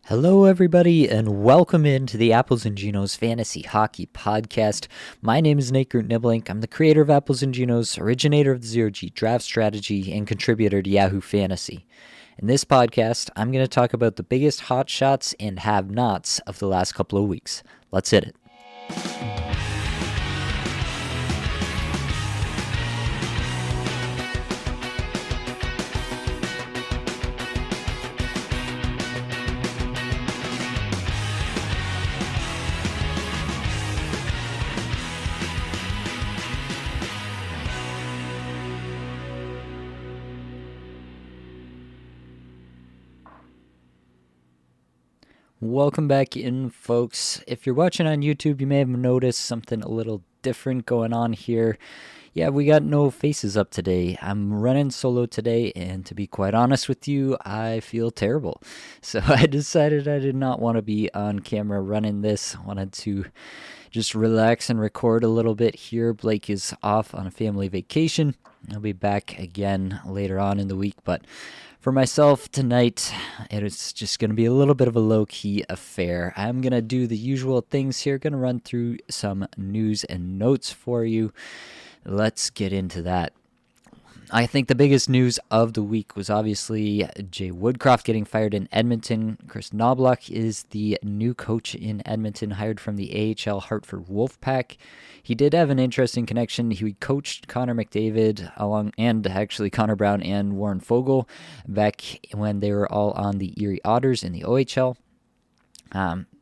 Hello, everybody, and welcome into the Apples and Ginos Fantasy Hockey Podcast. My name is Nate Groot-Niblink. I'm the creator of Apples and Ginos, originator of the Zero-G draft strategy, and contributor to Yahoo Fantasy. In this podcast, I'm going to talk about the biggest hot shots and have-nots of the last couple of weeks. Let's hit it. Welcome back in, folks. If you're watching on YouTube, you may have noticed something a little different going on here. Yeah, we got no faces up today. I'm running solo today, and to be quite honest with you, I feel terrible. So I decided I did not want to be on camera running this. I wanted to just relax and record a little bit here. Blake is off on a family vacation. I'll be back again later on in the week, but for myself tonight, it is just going to be a little bit of a low-key affair. I'm going to do the usual things here, going to run through some news and notes for you. Let's get into that. I think the biggest news of the week was obviously Jay Woodcroft getting fired in Edmonton. Chris Knobloch is the new coach in Edmonton, hired from the AHL Hartford Wolfpack. He did have an interesting connection. He coached Connor McDavid and actually Connor Brown and Warren Foegele back when they were all on the Erie Otters in the OHL.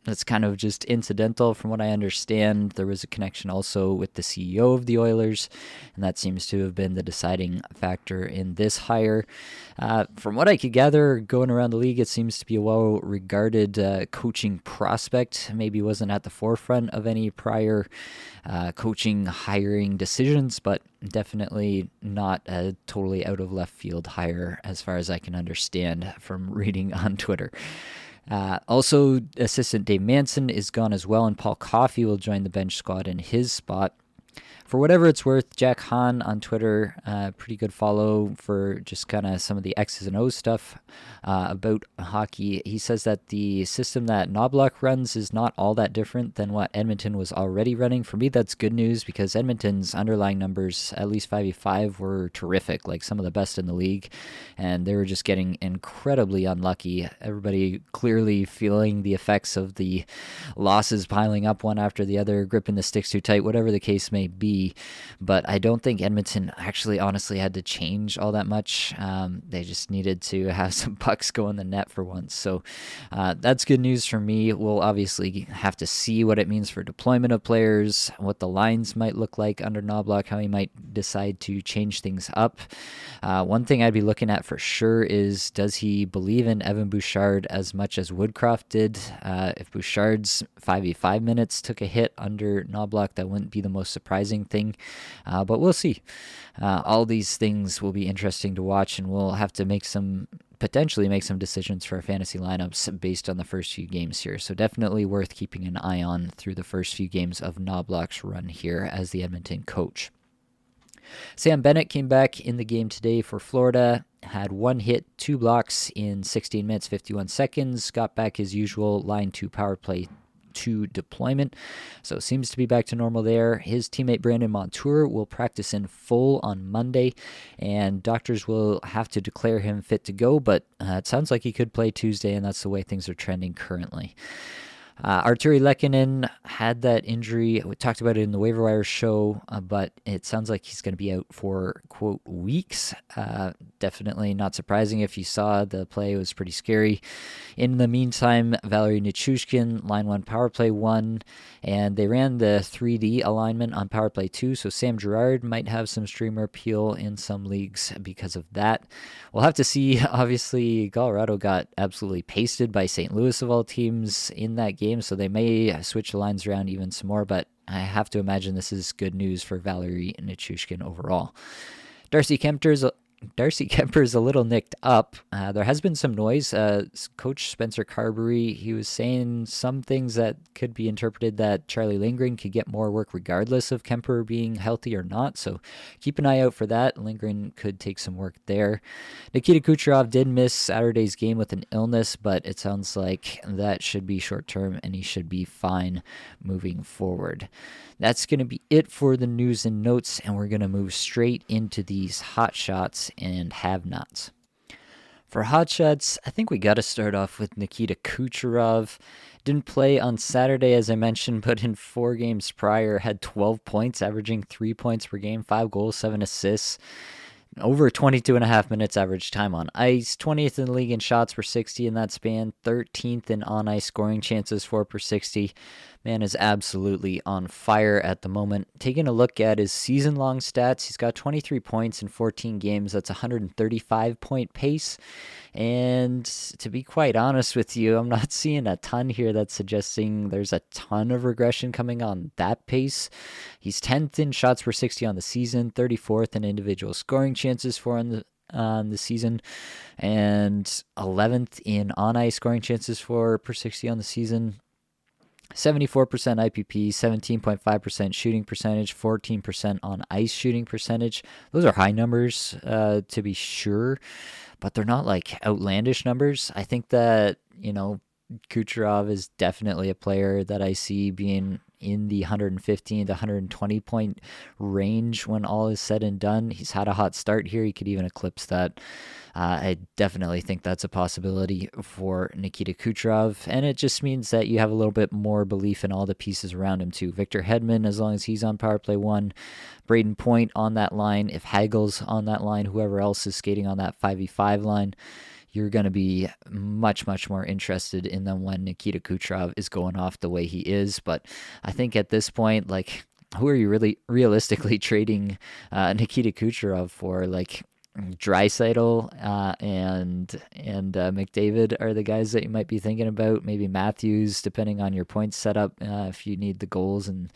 That's kind of just incidental from what I understand. There was a connection also with the CEO of the Oilers, and that seems to have been the deciding factor in this hire. From what I could gather, going around the league, it seems to be a well-regarded coaching prospect. Maybe wasn't at the forefront of any prior coaching hiring decisions, but definitely not a totally out of left field hire as far as I can understand from reading on Twitter. Also, assistant Dave Manson is gone as well, and Paul Coffey will join the bench squad in his spot. For whatever it's worth, Jack Hahn on Twitter, pretty good follow for just kind of some of the X's and O's stuff about hockey. He says that the system that Knobloch runs is not all that different than what Edmonton was already running. For me, that's good news because Edmonton's underlying numbers, at least 5v5, were terrific, like some of the best in the league, and they were just getting incredibly unlucky. Everybody clearly feeling the effects of the losses piling up one after the other, gripping the sticks too tight, whatever the case may be. But I don't think Edmonton actually honestly had to change all that much. They just needed to have some pucks go in the net for once. So that's good news for me. We'll obviously have to see what it means for deployment of players, what the lines might look like under Knobloch, how he might decide to change things up. One thing I'd be looking at for sure is, does he believe in Evan Bouchard as much as Woodcroft did? If Bouchard's 5v5 minutes took a hit under Knobloch, that wouldn't be the most surprising thing, but we'll see. All these things will be interesting to watch, and we'll have to potentially make some decisions for our fantasy lineups based on the first few games here. So definitely worth keeping an eye on through the first few games of Knobloch's run here as the Edmonton coach. Sam Bennett came back in the game today for Florida, had 1 hit, 2 blocks in 16 minutes, 51 seconds, got back his usual line 2 power play 2 deployment, so seems to be back to normal there. His teammate Brandon Montour will practice in full on Monday, and doctors will have to declare him fit to go, but it sounds like he could play Tuesday, and that's the way things are trending currently. Arturi Lehkonen had that injury. We talked about it in the waiver wire show, but it sounds like he's going to be out for, quote, weeks. Definitely not surprising. If you saw the play, it was pretty scary. In the meantime, Valerie Nichushkin, line 1 power play 1, and they ran the 3D alignment on power play 2, so Sam Girard might have some streamer appeal in some leagues because of that. We'll have to see. Obviously, Colorado got absolutely pasted by St. Louis of all teams in that game, so they may switch the lines around even some more, but I have to imagine this is good news for Valerie Nichushkin overall. Darcy Kempter Darcy Kemper's a little nicked up. There has been some noise. Coach Spencer Carberry, he was saying some things that could be interpreted that Charlie Lindgren could get more work regardless of Kemper being healthy or not. So keep an eye out for that. Lindgren could take some work there. Nikita Kucherov did miss Saturday's game with an illness, but it sounds like that should be short term and he should be fine moving forward. That's going to be it for the news and notes, and we're going to move straight into these hot shots and have-nots. For hot shots, I think we got to start off with Nikita Kucherov. Didn't play on Saturday, as I mentioned, but in 4 games prior, had 12 points, averaging 3 points per game, 5 goals, 7 assists. Over 22 and a half minutes average time on ice, 20th in the league in shots per 60 in that span, 13th in on-ice scoring chances for per 60. Man is absolutely on fire at the moment. Taking a look at his season-long stats, he's got 23 points in 14 games. That's a 135-point pace. And to be quite honest with you, I'm not seeing a ton here that's suggesting there's a ton of regression coming on that pace. He's 10th in shots per 60 on the season, 34th in individual scoring chances for on the season, and 11th in on-ice scoring chances for per 60 on the season. 74% IPP, 17.5% shooting percentage, 14% on ice shooting percentage. Those are high numbers, to be sure, but they're not like outlandish numbers. I think that, Kucherov is definitely a player that I see being in the 115 to 120 point range when all is said and done. He's had a hot start here. He could even eclipse that. I definitely think that's a possibility for Nikita Kucherov, and it just means that you have a little bit more belief in all the pieces around him too. Victor Hedman, as long as he's on power play 1, Braden Point on that line, if Hagel's on that line, whoever else is skating on that 5v5 line, you're going to be much, much more interested in them when Nikita Kucherov is going off the way he is. But I think at this point, who are you really realistically trading Nikita Kucherov for? Draisaitl and McDavid are the guys that you might be thinking about. Maybe Matthews, depending on your points setup, if you need the goals, and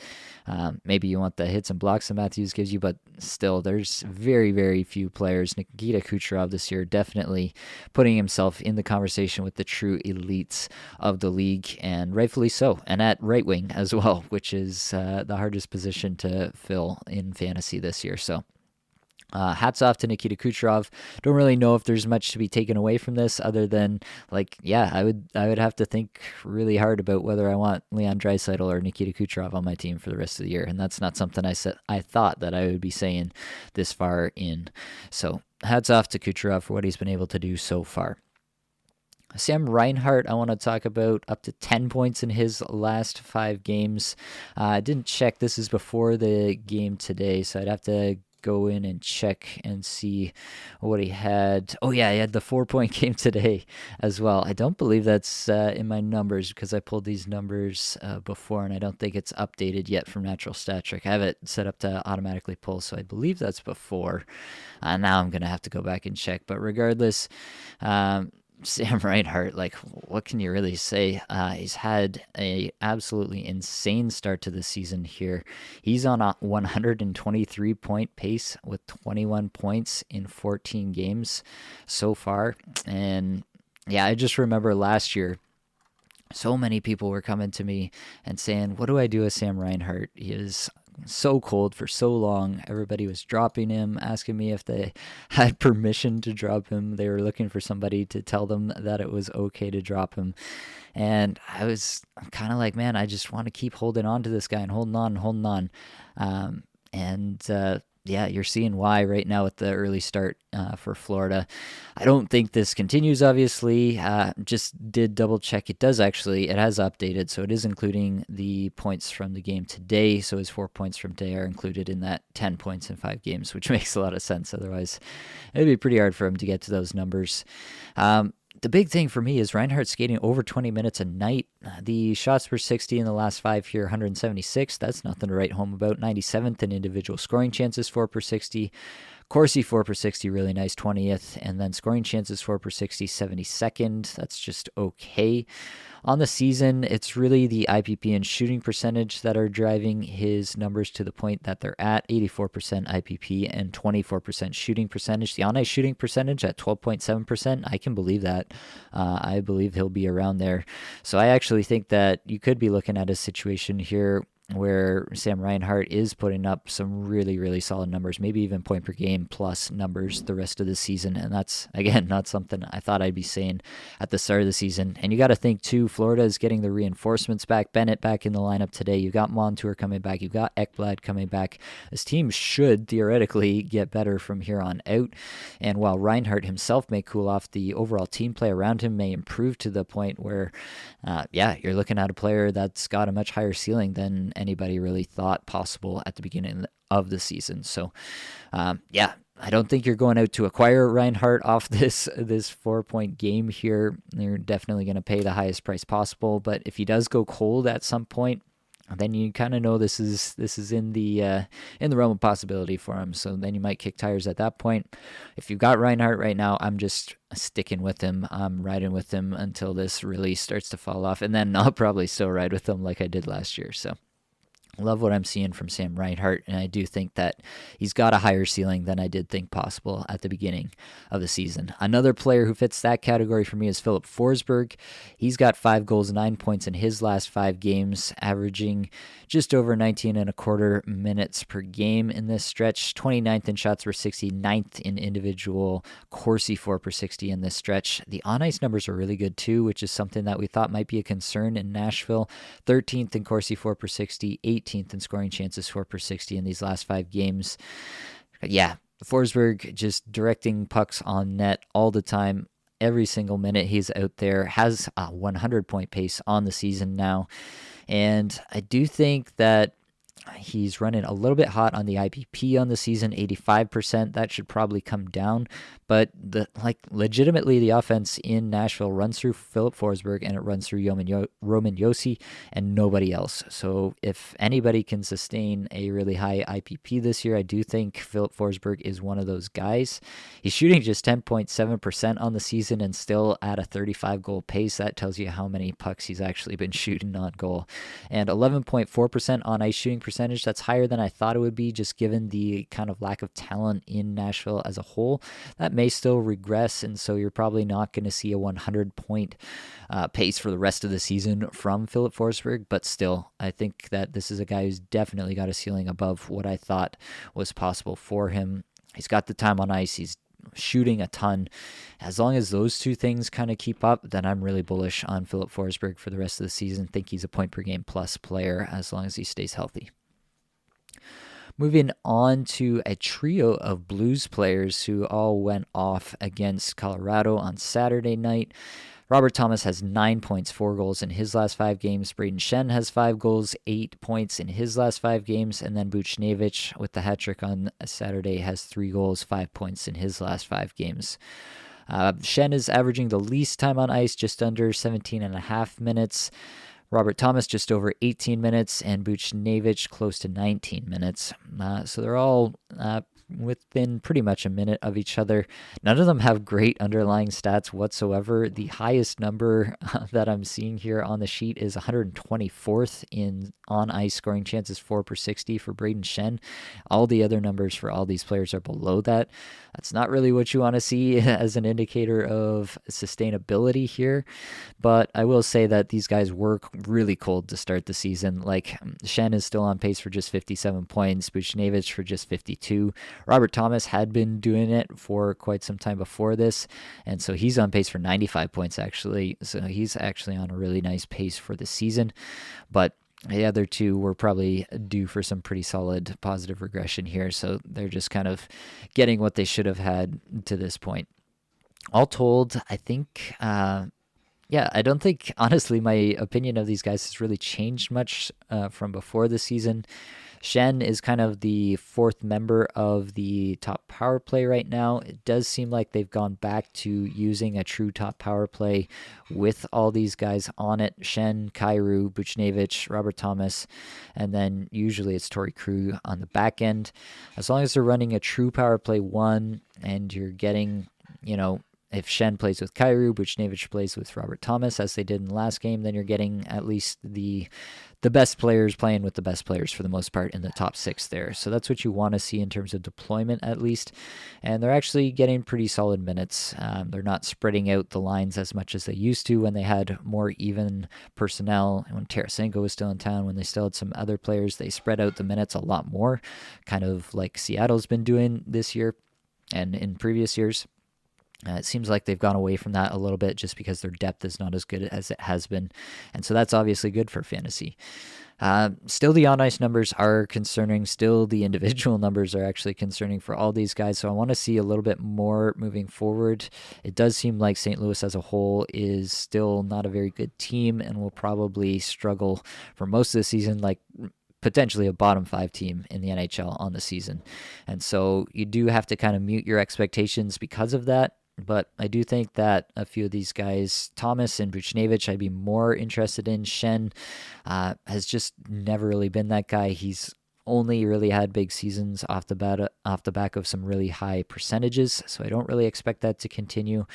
maybe you want the hits and blocks that Matthews gives you. But still, there's very, very few players. Nikita Kucherov this year definitely putting himself in the conversation with the true elites of the league, and rightfully so. And at right wing as well, which is the hardest position to fill in fantasy this year. So hats off to Nikita Kucherov. Don't really know if there's much to be taken away from this other than I would have to think really hard about whether I want Leon Draisaitl or Nikita Kucherov on my team for the rest of the year, and that's not something I thought that I would be saying this far in. So hats off to Kucherov for what he's been able to do so far. Sam Reinhart, I want to talk about, up to 10 points in his last 5 games. I didn't check. This is before the game today, so I'd have to go in and check and see what he had. Oh yeah, he had the 4-point game today as well. I don't believe that's in my numbers because I pulled these numbers before, and I don't think it's updated yet from Natural Stat Trick. I have it set up to automatically pull, so I believe that's before. Now I'm going to have to go back and check, but regardless, Sam Reinhart, what can you really say? He's had a absolutely insane start to the season here. He's on a 123-point pace with 21 points in 14 games so far. And yeah, I just remember last year, so many people were coming to me and saying, what do I do with Sam Reinhart? He is so cold for so long. Everybody was dropping him, asking me if they had permission to drop him. They were looking for somebody to tell them that it was okay to drop him. And I was kind of like, man, I just want to keep holding on to this guy and holding on. Yeah, you're seeing why right now with the early start for Florida. I don't think this continues, obviously. Just did double check. It has updated, so it is including the points from the game today. So his 4 points from today are included in that 10 points in 5 games, which makes a lot of sense. Otherwise, it'd be pretty hard for him to get to those numbers. The big thing for me is Reinhardt skating over 20 minutes a night. The shots per 60 in the last 5 here, 176. That's nothing to write home about. 97th in individual scoring chances for per 60. Corsi 4 per 60, really nice, 20th. And then scoring chances 4 per 60, 72nd. That's just okay. On the season, it's really the IPP and shooting percentage that are driving his numbers to the point that they're at 84% IPP and 24% shooting percentage. The on-ice shooting percentage at 12.7%, I can believe that. I believe he'll be around there. So I actually think that you could be looking at a situation here where Sam Reinhart is putting up some really, really solid numbers, maybe even point per game plus numbers the rest of the season. And that's, again, not something I thought I'd be saying at the start of the season. And you got to think, too, Florida is getting the reinforcements back. Bennett back in the lineup today. You got Montour coming back. You got Ekblad coming back. This team should theoretically get better from here on out. And while Reinhart himself may cool off, the overall team play around him may improve to the point where, you're looking at a player that's got a much higher ceiling than anybody really thought possible at the beginning of the season. So, I don't think you're going out to acquire Reinhart off this 4-point game here. You're definitely going to pay the highest price possible. But if he does go cold at some point, then you kind of know this is in the realm of possibility for him. So then you might kick tires at that point. If you've got Reinhart right now, I'm just sticking with him. I'm riding with him until this really starts to fall off, and then I'll probably still ride with him like I did last year. So love what I'm seeing from Sam Reinhart, and I do think that he's got a higher ceiling than I did think possible at the beginning of the season. Another player who fits that category for me is Filip Forsberg. He's got 5 goals, 9 points in his last 5 games, averaging just over 19 and a quarter minutes per game in this stretch. 29th in shots per 60, 9th in individual Corsi 4 per 60 in this stretch. The on-ice numbers are really good too, which is something that we thought might be a concern in Nashville. 13th in Corsi 4 per 60, 18th in scoring chances 4 per 60 in these last 5 games. Yeah, Forsberg just directing pucks on net all the time. Every single minute he's out there, has a 100-point pace on the season now. And I do think that he's running a little bit hot on the IPP on the season, 85%. That should probably come down. But legitimately, the offense in Nashville runs through Filip Forsberg and it runs through Roman Josi and nobody else. So if anybody can sustain a really high IPP this year, I do think Filip Forsberg is one of those guys. He's shooting just 10.7% on the season and still at a 35-goal pace. That tells you how many pucks he's actually been shooting on goal. And 11.4% on ice shooting percentage. That's higher than I thought it would be, just given the kind of lack of talent in Nashville as a whole. That may still regress, and so you're probably not going to see a 100-point pace for the rest of the season from Filip Forsberg, but still, I think that this is a guy who's definitely got a ceiling above what I thought was possible for him. He's got the time on ice. He's shooting a ton. As long as those two things kind of keep up, then I'm really bullish on Filip Forsberg for the rest of the season. Think he's a point-per-game plus player as long as he stays healthy. Moving on to a trio of Blues players who all went off against Colorado on Saturday night. Robert Thomas has 9 points, 4 goals in his last 5 games. Brayden Schenn has 5 goals, 8 points in his last 5 games. And then Buchnevich, with the hat trick on Saturday, has 3 goals, 5 points in his last 5 games. Schenn is averaging the least time on ice, just under 17 and a half minutes. Robert Thomas just over 18 minutes, and Buchnevich close to 19 minutes. So they're all within pretty much a minute of each other. None of them have great underlying stats whatsoever. The highest number that I'm seeing here on the sheet is 124th in on-ice scoring chances 4 per 60 for Brayden Schenn. All the other numbers for all these players are below that. That's not really what you want to see as an indicator of sustainability here, but I will say that these guys were really cold to start the season. Like, Schenn is still on pace for just 57 points, Buchnevich for just 52. Robert Thomas had been doing it for quite some time before this, and so he's on pace for 95 points actually. So he's actually on a really nice pace for the season, but the other two were probably due for some pretty solid positive regression here, so they're just kind of getting what they should have had to this point. All told, I think, I don't think, honestly, my opinion of these guys has really changed much from before the season. Shen is kind of the fourth member of the top power play right now. It does seem like they've gone back to using a true top power play with all these guys on it. Shen, Kyrou, Buchnevich, Robert Thomas, and then usually it's Torrey Krug on the back end. As long as they're running a true power play one and you're getting, if Shen plays with Kyrou, Buchnevich plays with Robert Thomas, as they did in the last game, then you're getting at least the best players playing with the best players for the most part in the top six there. So that's what you want to see in terms of deployment at least. And they're actually getting pretty solid minutes. They're not spreading out the lines as much as they used to when they had more even personnel. When Tarasenko was still in town, when they still had some other players, they spread out the minutes a lot more, kind of like Seattle's been doing this year and in previous years. It seems like they've gone away from that a little bit just because their depth is not as good as it has been. And so that's obviously good for fantasy. Still, the on-ice numbers are concerning. Still, the individual numbers are actually concerning for all these guys. So I want to see a little bit more moving forward. It does seem like St. Louis as a whole is still not a very good team and will probably struggle for most of the season, like potentially a bottom 5 team in the NHL on the season. And so you do have to kind of mute your expectations because of that. But I do think that a few of these guys, Thomas and Buchnevich, I'd be more interested in. Shen has just never really been that guy. He's only really had big seasons off the back of some really high percentages, so I don't really expect that to continue.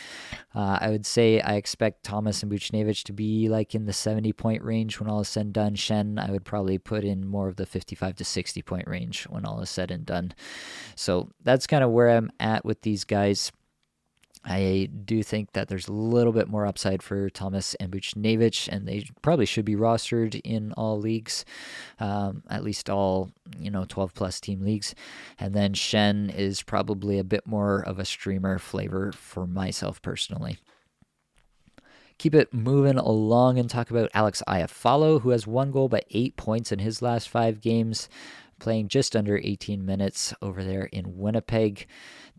I would say I expect Thomas and Buchnevich to be like in the 70-point range when all is said and done. Shen, I would probably put in more of the 55 to 60-point range when all is said and done. So that's kind of where I'm at with these guys. I do think that there's a little bit more upside for Thomas and Buchnevich, and they probably should be rostered in all leagues, at least all 12-plus team leagues. And then Shen is probably a bit more of a streamer flavor for myself personally. Keep it moving along and talk about Alex Iafallo, who has 1 goal but 8 points in his last 5 games, playing just under 18 minutes over there in Winnipeg.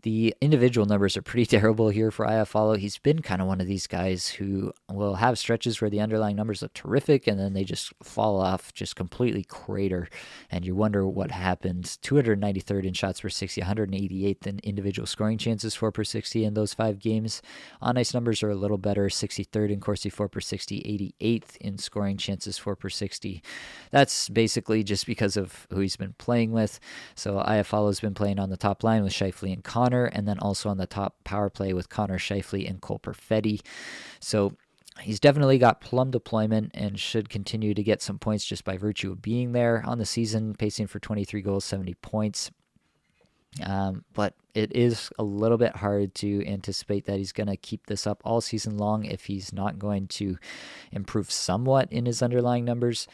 The individual numbers are pretty terrible here for Iafallo. He's been kind of one of these guys who will have stretches where the underlying numbers look terrific and then they just fall off, just completely crater, and you wonder what happened. 293rd in shots per 60, 188th in individual scoring chances 4 per 60 in those 5 games. On-ice numbers are a little better, 63rd in Corsi 4 per 60, 88th in scoring chances 4 per 60. That's basically just because of who he's been playing with. So Iafallo's been playing on the top line with Scheifele and Connor, and then also on the top power play with Connor Scheifele and Cole Perfetti. So he's definitely got plum deployment and should continue to get some points just by virtue of being there on the season, pacing for 23 goals, 70 points. But it is a little bit hard to anticipate that he's going to keep this up all season long if he's not going to improve somewhat in his underlying numbers.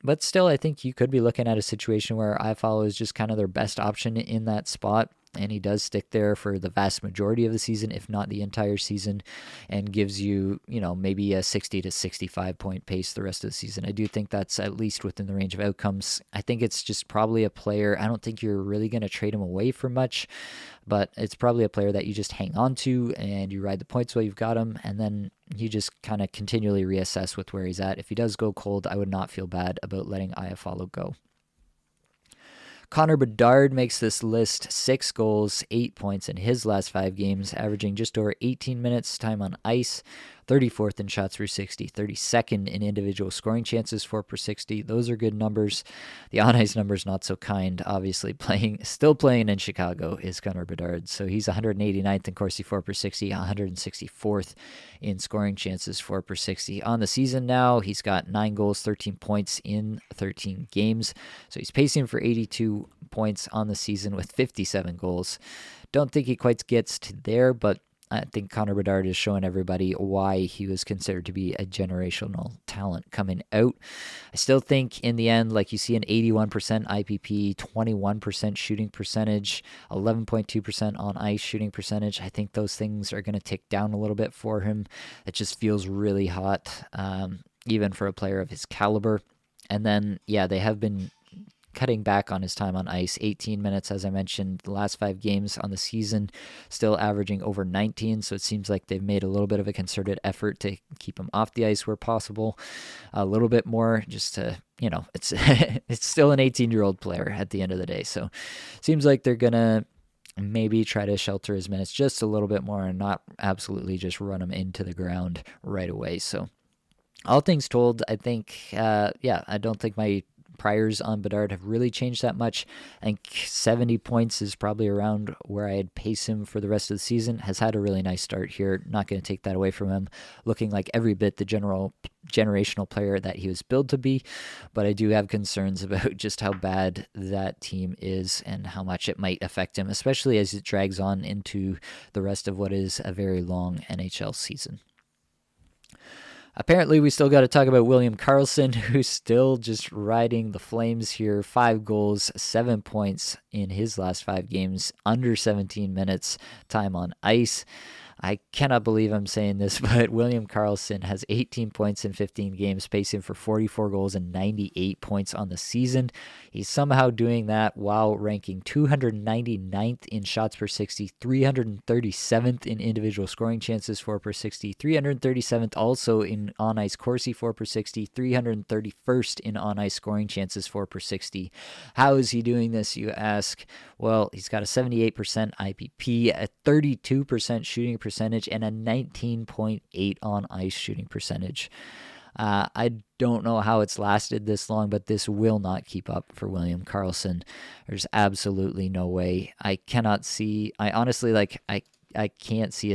But still, I think you could be looking at a situation where Iafallo is just kind of their best option in that spot. And he does stick there for the vast majority of the season, if not the entire season, and gives you, maybe a 60 to 65 point pace the rest of the season. I do think that's at least within the range of outcomes. I think it's just probably a player. I don't think you're really going to trade him away for much, but it's probably a player that you just hang on to and you ride the points while you've got him, and then you just kind of continually reassess with where he's at. If he does go cold, I would not feel bad about letting Iafallo go. Connor Bedard makes this list, 6 goals, 8 points in his last 5 games, averaging just over 18 minutes time on ice, 34th in shots per 60, 32nd in individual scoring chances 4 per 60. Those are good numbers. The on-ice numbers not so kind. Obviously, still playing in Chicago is Connor Bedard. So he's 189th in Corsi 4 per 60, 164th in scoring chances 4 per 60. On the season now, he's got 9 goals, 13 points in 13 games. So he's pacing for 82 points on the season with 57 goals. Don't think he quite gets to there, but I think Connor Bedard is showing everybody why he was considered to be a generational talent coming out. I still think in the end, like you see an 81% IPP, 21% shooting percentage, 11.2% on ice shooting percentage. I think those things are going to tick down a little bit for him. It just feels really hot, even for a player of his caliber. And then, they have been cutting back on his time on ice. 18 minutes, as I mentioned, the last 5 games on the season, still averaging over 19. So it seems like they've made a little bit of a concerted effort to keep him off the ice where possible. A little bit more just to, it's it's still an 18-year-old player at the end of the day. So seems like they're going to maybe try to shelter his minutes just a little bit more and not absolutely just run him into the ground right away. So all things told, I think, I don't think my priors on Bedard have really changed that much. I think 70 points is probably around where I'd pace him for the rest of the season. Has had a really nice start here. Not going to take that away from him. Looking like every bit the generational player that he was billed to be. But I do have concerns about just how bad that team is and how much it might affect him, especially as it drags on into the rest of what is a very long NHL season. Apparently, we still got to talk about William Karlsson, who's still just riding the flames here. 5 goals, 7 points in his last 5 games, under 17 minutes time on ice. I cannot believe I'm saying this, but William Karlsson has 18 points in 15 games, pacing for 44 goals and 98 points on the season. He's somehow doing that while ranking 299th in shots per 60, 337th in individual scoring chances for per 60, 337th also in on-ice Corsi for per 60, 331st in on-ice scoring chances for per 60. How is he doing this, you ask? Well, he's got a 78% IPP, a 32% shooting percentage, and a 19.8 on-ice shooting percentage. I don't know how it's lasted this long, but this will not keep up for William Karlsson. There's absolutely no way. I can't see a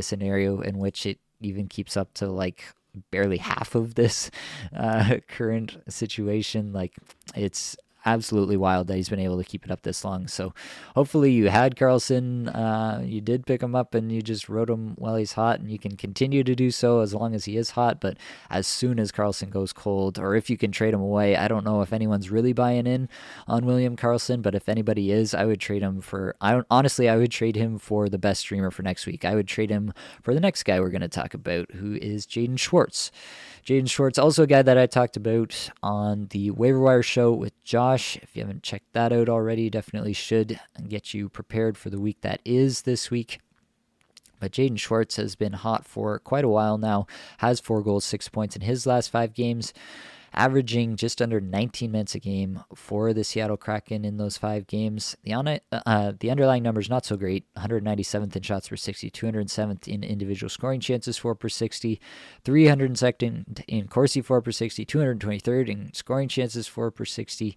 scenario in which it even keeps up to like barely half of this current situation. Like, it's absolutely wild that he's been able to keep it up this long. So hopefully you had Karlsson, you did pick him up and you just rode him while he's hot, and you can continue to do so as long as he is hot. But as soon as Karlsson goes cold, or if you can trade him away, I don't know if anyone's really buying in on William Karlsson, but if anybody is, I would trade him for, I would trade him for the best streamer for next week. I would trade him for the next guy we're going to talk about, who is Jaden Schwartz. Jaden Schwartz, also a guy that I talked about on the waiver wire show with Josh. If you haven't checked that out already, definitely should, and get you prepared for the week that is this week. But Jaden Schwartz has been hot for quite a while now, has 4 goals, 6 points in his last 5 games, averaging just under 19 minutes a game for the Seattle Kraken in those 5 games. The underlying numbers not so great. 197th in shots per 60, 207th in individual scoring chances for per 60, 302nd in Corsi for per 60, 223rd in scoring chances for per 60.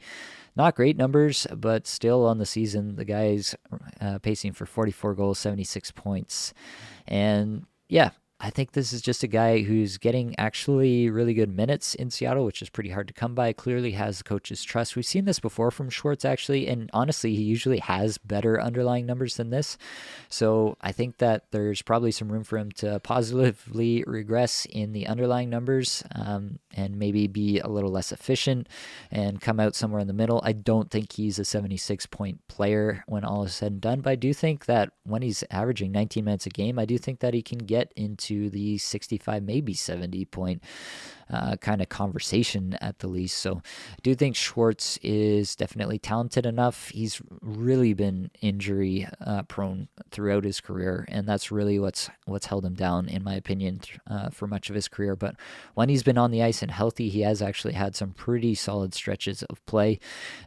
Not great numbers, but still on the season, the guy's pacing for 44 goals, 76 points. And yeah, I think this is just a guy who's getting actually really good minutes in Seattle, which is pretty hard to come by. Clearly has the coach's trust. We've seen this before from Schwartz, actually, and honestly, he usually has better underlying numbers than this. So I think that there's probably some room for him to positively regress in the underlying numbers, and maybe be a little less efficient and come out somewhere in the middle. I don't think he's a 76-point player when all is said and done, but I do think that when he's averaging 19 minutes a game, I do think that he can get into the 65, maybe 70 point kind of conversation at the least. So I do think Schwartz is definitely talented enough. He's really been injury prone throughout his career, and that's really what's held him down, in my opinion, for much of his career. But when he's been on the ice and healthy, he has actually had some pretty solid stretches of play.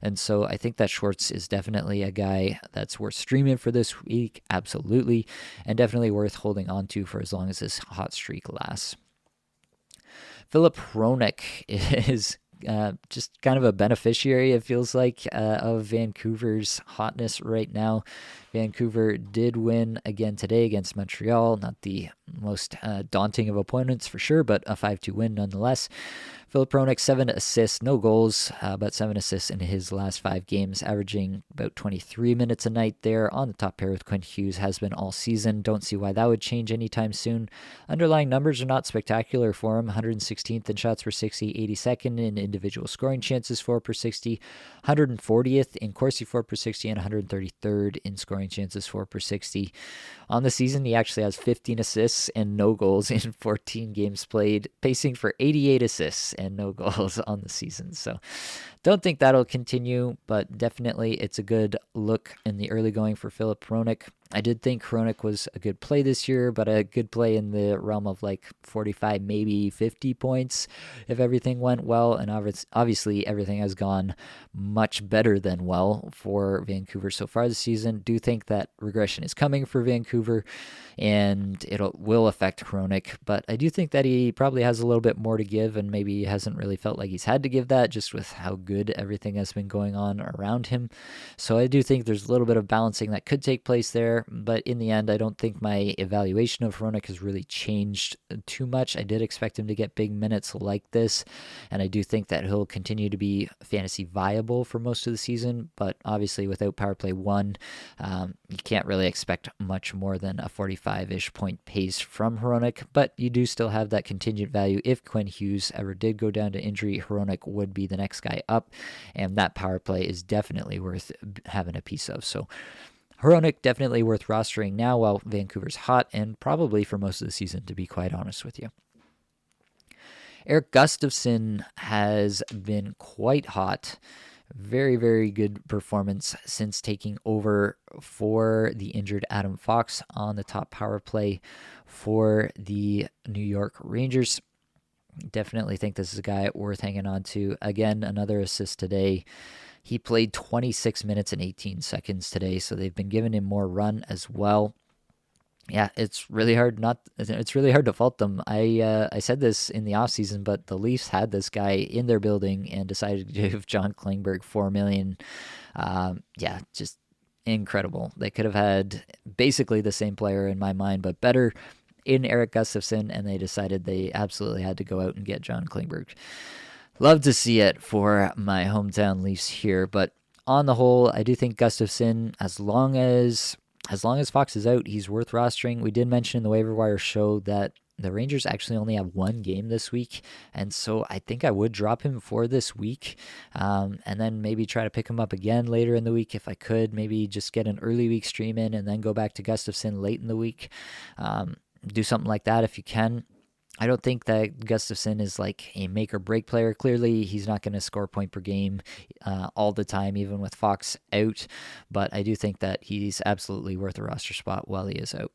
And so I think that Schwartz is definitely a guy that's worth streaming for this week, absolutely, and definitely worth holding on to for as long as this hot streak lasts. Filip Hronek is just kind of a beneficiary, it feels like, of Vancouver's hotness right now. Vancouver did win again today against Montreal. Not the most daunting of opponents for sure, but a 5-2 win nonetheless. Filip Hronek, 7 assists, no goals, but 7 assists in his last 5 games, averaging about 23 minutes a night there. On the top pair with Quinn Hughes, has been all season. Don't see why that would change anytime soon. Underlying numbers are not spectacular for him. 116th in shots per 60, 82nd in individual scoring chances for per 60, 140th in Corsi for per 60, and 133rd in scoring scoring chances for per 60. On the season, he actually has 15 assists and no goals in 14 games played, pacing for 88 assists and no goals on the season. So don't think that'll continue, but definitely it's a good look in the early going for Filip Hronek. I did think Hronek was a good play this year, but a good play in the realm of like 45, maybe 50 points if everything went well. And obviously everything has gone much better than well for Vancouver so far this season. Do think that regression is coming for Vancouver and will affect Hronek, but I do think that he probably has a little bit more to give, and maybe he hasn't really felt like he's had to give that just with how good everything has been going on around him. So I do think there's a little bit of balancing that could take place there, but in the end, I don't think my evaluation of Hronek has really changed too much. I did expect him to get big minutes like this, and I do think that he'll continue to be fantasy viable for most of the season, but obviously without power play 1, you can't really expect much more than a 45-ish point pace from Hronek, but you do still have that contingent value. If Quinn Hughes ever did go down to injury, Hronek would be the next guy up, and that power play is definitely worth having a piece of. So Hronek definitely worth rostering now while Vancouver's hot, and probably for most of the season, to be quite honest with you. Erik Gustafsson has been quite hot. Very, very good performance since taking over for the injured Adam Fox on the top power play for the New York Rangers. Definitely think this is a guy worth hanging on to. Again, another assist today. He played 26 minutes and 18 seconds today, so they've been giving him more run as well. Yeah, it's really hard to fault them. I said this in the offseason, but the Leafs had this guy in their building and decided to give John Klingberg $4 million. Just incredible. They could have had basically the same player in my mind, but better in Erik Gustafsson, and they decided they absolutely had to go out and get John Klingberg. Love to see it for my hometown Leafs here, but on the whole, I do think Gustafsson, as long as Fox is out, he's worth rostering. We did mention in the waiver wire show that the Rangers actually only have one game this week, and so I think I would drop him for this week, and then maybe try to pick him up again later in the week if I could. Maybe just get an early week stream in and then go back to Gustafsson late in the week. Do something like that if you can. I don't think that Gustafsson is like a make or break player. Clearly, he's not going to score point per game all the time, even with Fox out. But I do think that he's absolutely worth a roster spot while he is out.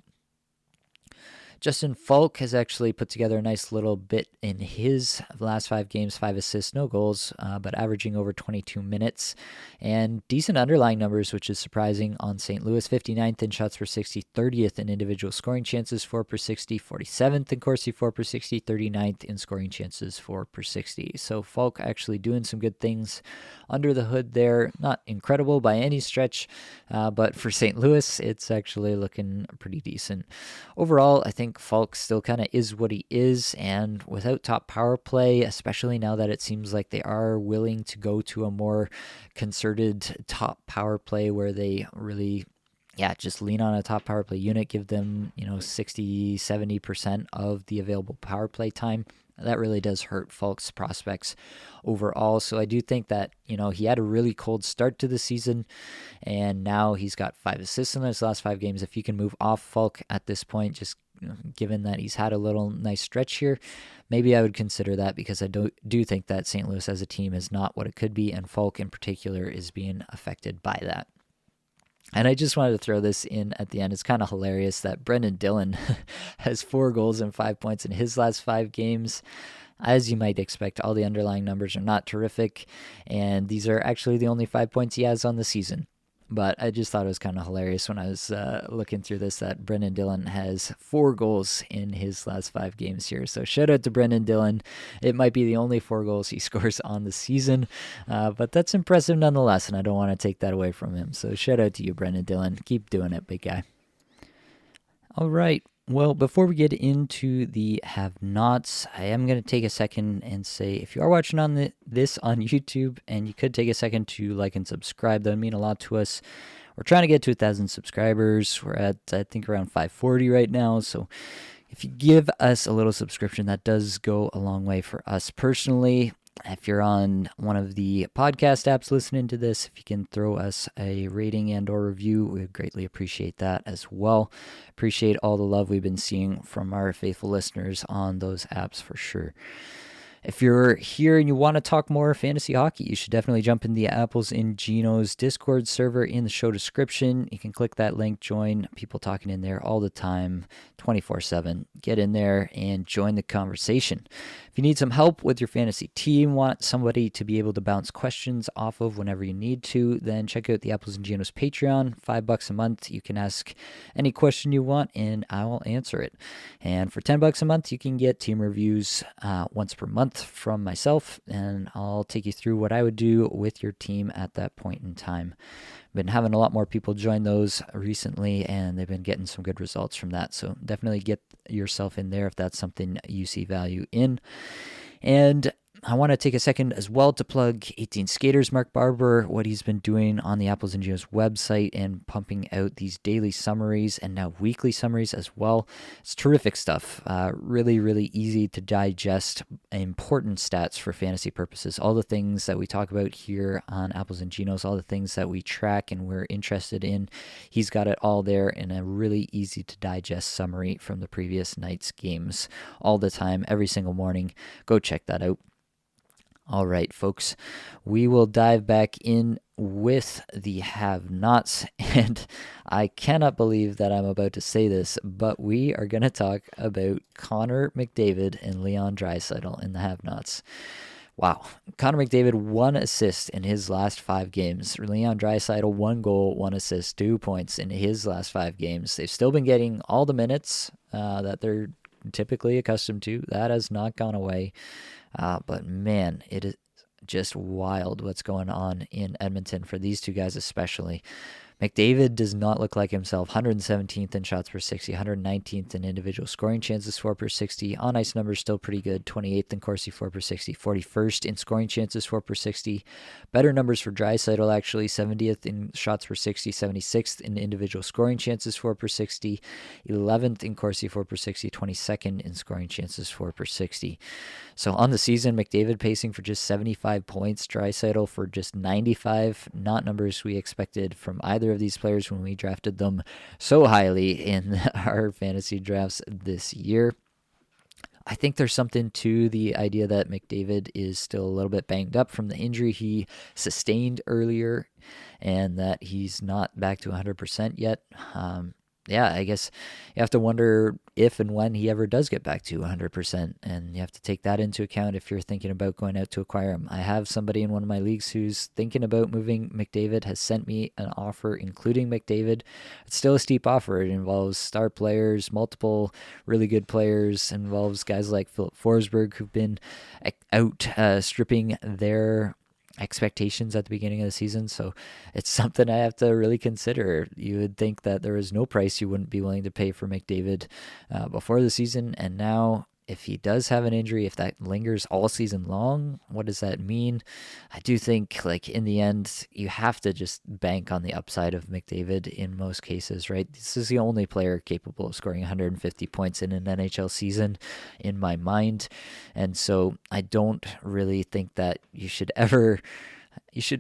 Justin Falk has actually put together a nice little bit in his last 5 games, 5 assists, no goals, but averaging over 22 minutes and decent underlying numbers, which is surprising on St. Louis. 59th in shots per 60, 30th in individual scoring chances for per 60, 47th in Corsi for per 60, 39th in scoring chances for per 60. So Falk actually doing some good things under the hood there. Not incredible by any stretch, but for St. Louis, it's actually looking pretty decent. Overall, I think Falk still kind of is what he is, and without top power play, especially now that it seems like they are willing to go to a more concerted top power play where they really just lean on a top power play unit, give them 60-70% of the available power play time. That really does hurt Falk's prospects overall. So I do think that, he had a really cold start to the season, and now he's got 5 assists in his last 5 games. If you can move off Falk at this point, just given that he's had a little nice stretch here, maybe I would consider that, because I do think that St. Louis as a team is not what it could be, and Falk in particular is being affected by that. And I just wanted to throw this in at the end. It's kind of hilarious that Brendan Dillon has 4 goals and 5 points in his last 5 games. As you might expect, all the underlying numbers are not terrific, and these are actually the only 5 points he has on the season. But I just thought it was kind of hilarious when I was looking through this that Brendan Dillon has 4 goals in his last 5 games here. So shout out to Brendan Dillon. It might be the only 4 goals he scores on the season, but that's impressive nonetheless, and I don't want to take that away from him. So shout out to you, Brendan Dillon. Keep doing it, big guy. All right. Well, before we get into the have-nots, I am going to take a second and say, if you are watching this on YouTube, and you could take a second to like and subscribe, that would mean a lot to us. We're trying to get to 1,000 subscribers. We're at, I think, around 540 right now, so if you give us a little subscription, that does go a long way for us personally. If you're on one of the podcast apps listening to this, if you can throw us a rating and or review, we would greatly appreciate that as well. Appreciate all the love we've been seeing from our faithful listeners on those apps for sure. If you're here and you want to talk more fantasy hockey, you should definitely jump in the Apples and Geno's Discord server in the show description. You can click that link, join people talking in there all the time, 24/7. Get in there and join the conversation. If you need some help with your fantasy team, want somebody to be able to bounce questions off of whenever you need to, then check out the Apples and Geno's Patreon. $5 a month. You can ask any question you want and I will answer it. And for $10 a month, you can get team reviews once per month from myself, and I'll take you through what I would do with your team at that point in time. Been having a lot more people join those recently, and they've been getting some good results from that. So definitely get yourself in there if that's something you see value in. And I want to take a second as well to plug 18 Skaters, Mark Barber, what he's been doing on the Apples and Geno's website and pumping out these daily summaries and now weekly summaries as well. It's terrific stuff. Really, really easy to digest, important stats for fantasy purposes. All the things that we talk about here on Apples and Geno's, all the things that we track and we're interested in, he's got it all there in a really easy to digest summary from the previous night's games all the time, every single morning. Go check that out. All right, folks, we will dive back in with the have-nots, and I cannot believe that I'm about to say this, but we are going to talk about Connor McDavid and Leon Draisaitl in the have-nots. Wow, Connor McDavid 1 assist in his last 5 games. Leon Draisaitl 1 goal, 1 assist, 2 points in his last 5 games. They've still been getting all the minutes that they're typically accustomed to. That has not gone away. But man, it is just wild what's going on in Edmonton for these two guys especially. McDavid does not look like himself. 117th in shots per 60, 119th in individual scoring chances for per 60. On ice numbers still pretty good. 28th in Corsi for per 60, 41st in scoring chances for per 60. Better numbers for Draisaitl actually. 70th in shots per 60, 76th in individual scoring chances for per 60, 11th in Corsi for per 60, 22nd in scoring chances for per 60. So on the season, McDavid pacing for just 75 points, Draisaitl for just 95. Not numbers we expected from either of these players when we drafted them so highly in our fantasy drafts this year. I think there's something to the idea that McDavid is still a little bit banged up from the injury he sustained earlier and that he's not back to 100% yet. I guess you have to wonder if and when he ever does get back to 100%, and you have to take that into account if you're thinking about going out to acquire him. I have somebody in one of my leagues who's thinking about moving McDavid, has sent me an offer including McDavid. It's still a steep offer. It involves star players, multiple really good players, involves guys like Philip Forsberg who've been outstripping their expectations at the beginning of the season. So it's something I have to really consider. You would think that there is no price you wouldn't be willing to pay for McDavid before the season. And now if he does have an injury, if that lingers all season long, what does that mean? I do think in the end, you have to just bank on the upside of McDavid in most cases, right? This is the only player capable of scoring 150 points in an NHL season in my mind. And so I don't really think that you should ever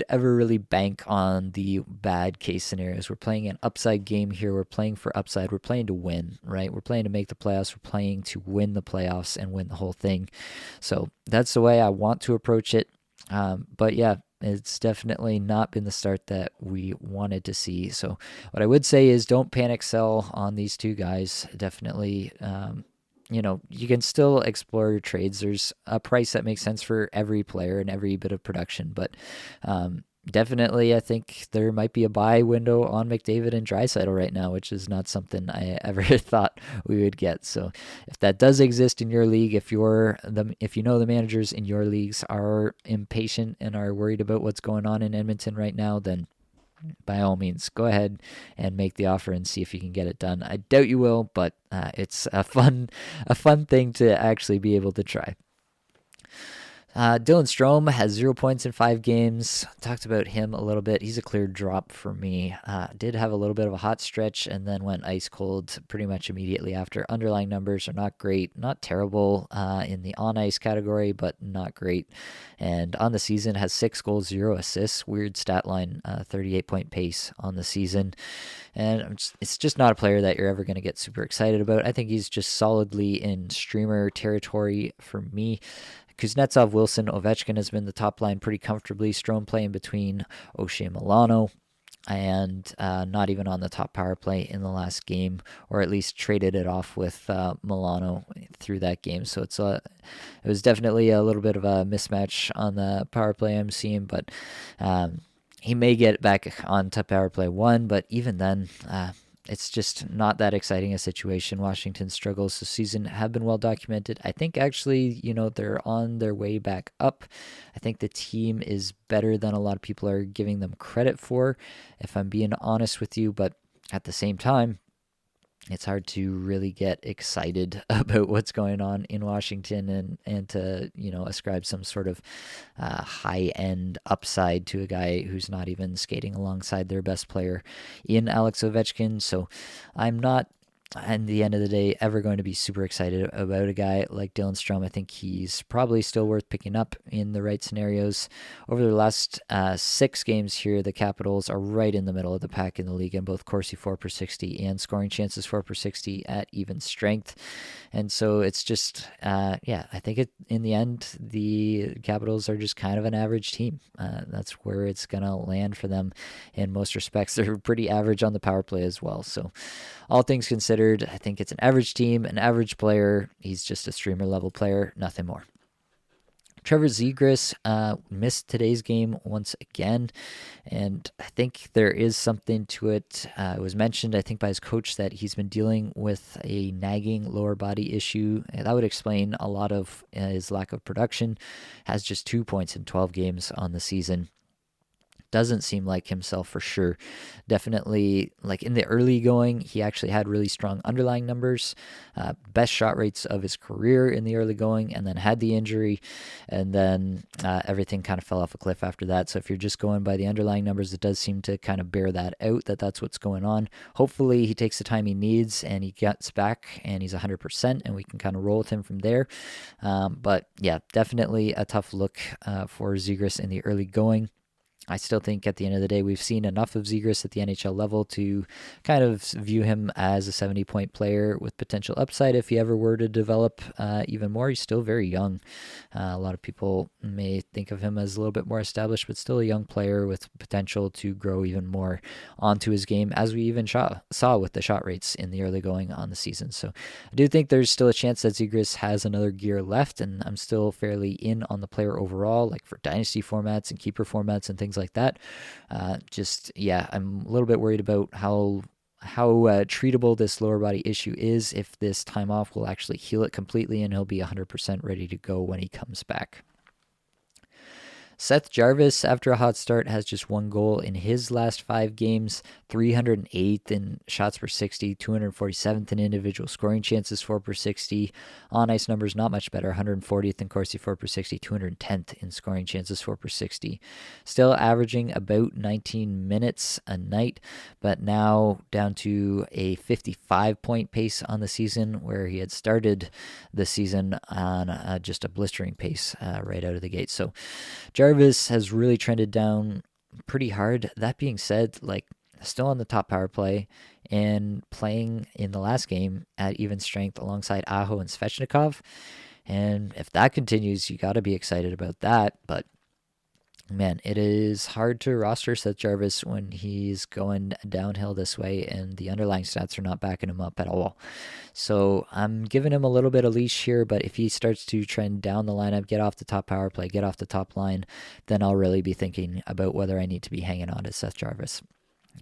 really bank on the bad case scenarios. We're playing an upside game here. We're playing for upside. We're playing to win, right? We're playing to make the playoffs. We're playing to win the playoffs and win the whole thing. So that's the way I want to approach it. But yeah, it's definitely not been the start that we wanted to see. So what I would say is don't panic sell on these two guys. Definitely, you can still explore your trades. There's a price that makes sense for every player and every bit of production, but definitely I think there might be a buy window on McDavid and Draisaitl right now, which is not something I ever thought we would get. So if that does exist in your league, if you know the managers in your leagues are impatient and are worried about what's going on in Edmonton right now, then by all means, go ahead and make the offer and see if you can get it done. I doubt you will, but it's a fun thing to actually be able to try. Dylan Strome has 0 points in 5 games. Talked about him a little bit. He's a clear drop for me. Did have a little bit of a hot stretch and then went ice cold pretty much immediately after. Underlying numbers are not great, not terrible in the on ice category, but not great. And on the season has 6 goals, 0 assists. Weird stat line, 38-point pace on the season. And it's just not a player that you're ever going to get super excited about. I think he's just solidly in streamer territory for me. Kuznetsov, Wilson, Ovechkin has been the top line pretty comfortably. Strome playing between O'Shea and Milano, and not even on the top power play in the last game, or at least traded it off with Milano through that game. So it was definitely a little bit of a mismatch on the power play I'm seeing, but he may get back on to power play 1, but even then, it's just not that exciting a situation. Washington's struggles this season have been well documented. I think actually, they're on their way back up. I think the team is better than a lot of people are giving them credit for, if I'm being honest with you. But at the same time, it's hard to really get excited about what's going on in Washington and to, ascribe some sort of high-end upside to a guy who's not even skating alongside their best player in Alex Ovechkin. So I'm not, at the end of the day, ever going to be super excited about a guy like Dylan Strome. I think he's probably still worth picking up in the right scenarios. Over the last 6 games here, the Capitals are right in the middle of the pack in the league in both Corsi 4/60 and scoring chances 4/60 at even strength. And so it's just, I think in the end, the Capitals are just kind of an average team. That's where it's going to land for them in most respects. They're pretty average on the power play as well. So all things considered, I think it's an average team, an average player. He's just a streamer level player, nothing more. Trevor Zegras missed today's game once again, and I think there is something to it. It was mentioned, I think, by his coach that he's been dealing with a nagging lower body issue. And that would explain a lot of his lack of production. Has just 2 points in 12 games on the season. Doesn't seem like himself for sure. Definitely, like in the early going, he actually had really strong underlying numbers, best shot rates of his career in the early going, and then had the injury, and then everything kind of fell off a cliff after that. So if you're just going by the underlying numbers, it does seem to kind of bear that out, that's what's going on. Hopefully he takes the time he needs and he gets back and he's 100% and we can kind of roll with him from there. But yeah, definitely a tough look for Zegras in the early going. I still think at the end of the day, we've seen enough of Zegras at the NHL level to kind of view him as a 70-point player with potential upside if he ever were to develop even more. He's still very young. A lot of people may think of him as a little bit more established, but still a young player with potential to grow even more onto his game, as we even saw with the shot rates in the early going on the season. So I do think there's still a chance that Zegras has another gear left, and I'm still fairly in on the player overall, like for dynasty formats and keeper formats and things like that. I'm a little bit worried about how treatable this lower body issue is, if this time off will actually heal it completely and he'll be 100% ready to go when he comes back. Seth Jarvis, after a hot start, has just 1 goal in his last 5 games, 308th in shots per 60, 247th in individual scoring chances 4/60. On ice numbers not much better, 140th in Corsi 4/60, 210th in scoring chances 4/60. Still averaging about 19 minutes a night, but now down to a 55-point pace on the season, where he had started the season on just a blistering pace right out of the gate. So Jarvis has really trended down pretty hard. That being said, still on the top power play and playing in the last game at even strength alongside Aho and Svechnikov. And if that continues, you got to be excited about that. But man, it is hard to roster Seth Jarvis when he's going downhill this way and the underlying stats are not backing him up at all. So I'm giving him a little bit of leash here, but if he starts to trend down the lineup, get off the top power play, get off the top line, then I'll really be thinking about whether I need to be hanging on to Seth Jarvis.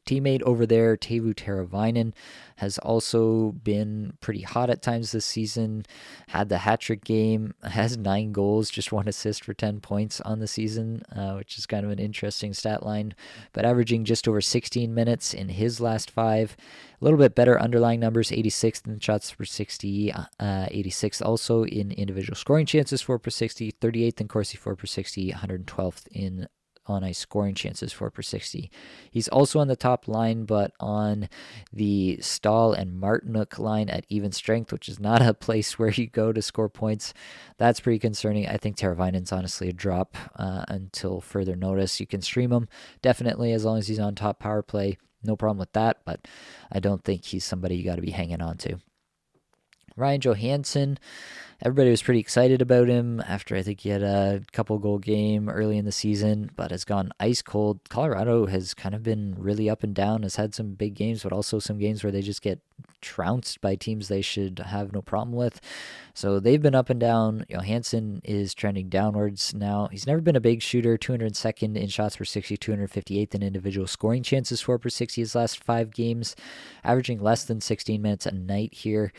Teammate over there, Teuvo Teravainen, has also been pretty hot at times this season. Had the hat-trick game, has 9 goals, just 1 assist for 10 points on the season, which is kind of an interesting stat line. But averaging just over 16 minutes in his last 5. A little bit better underlying numbers, 86th in shots per 60, 86th also in individual scoring chances for per 60, 38th in Corsi for per 60, 112th in on ice scoring chances for per 60. He's also on the top line, but on the Stahl and Martinook line at even strength, which is not a place where you go to score points. That's pretty concerning. I think Teravainen's honestly a drop until further notice. You can stream him, definitely, as long as he's on top power play. No problem with that, but I don't think he's somebody you got to be hanging on to. Ryan Johansson, everybody was pretty excited about him after I think he had a couple goal game early in the season, but has gone ice cold. Colorado has kind of been really up and down, has had some big games, but also some games where they just get trounced by teams they should have no problem with. So they've been up and down. Johansson is trending downwards now. He's never been a big shooter, 202nd in shots per 60, 258th in individual scoring chances for per 60 his last 5 games, averaging less than 16 minutes a night here.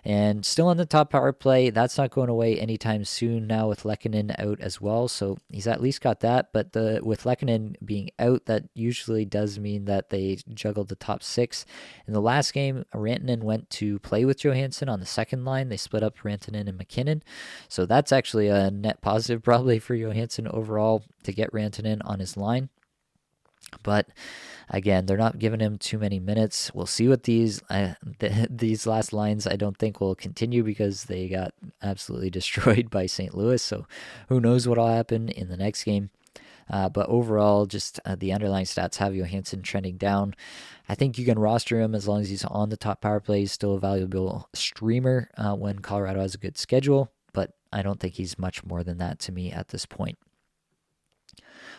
And still on the top power play. That's not going away anytime soon now with Lehkonen out as well. So he's at least got that. But with Lehkonen being out, that usually does mean that they juggled the top 6. In the last game, Rantanen went to play with Johansson on the second line. They split up Rantanen and McKinnon. So that's actually a net positive probably for Johansson overall to get Rantanen on his line. But again, they're not giving him too many minutes. We'll see what these last lines I don't think will continue because they got absolutely destroyed by St. Louis. So who knows what will happen in the next game. But overall, just the underlying stats have Johansson trending down. I think you can roster him as long as he's on the top power play. He's still a valuable streamer when Colorado has a good schedule. But I don't think he's much more than that to me at this point.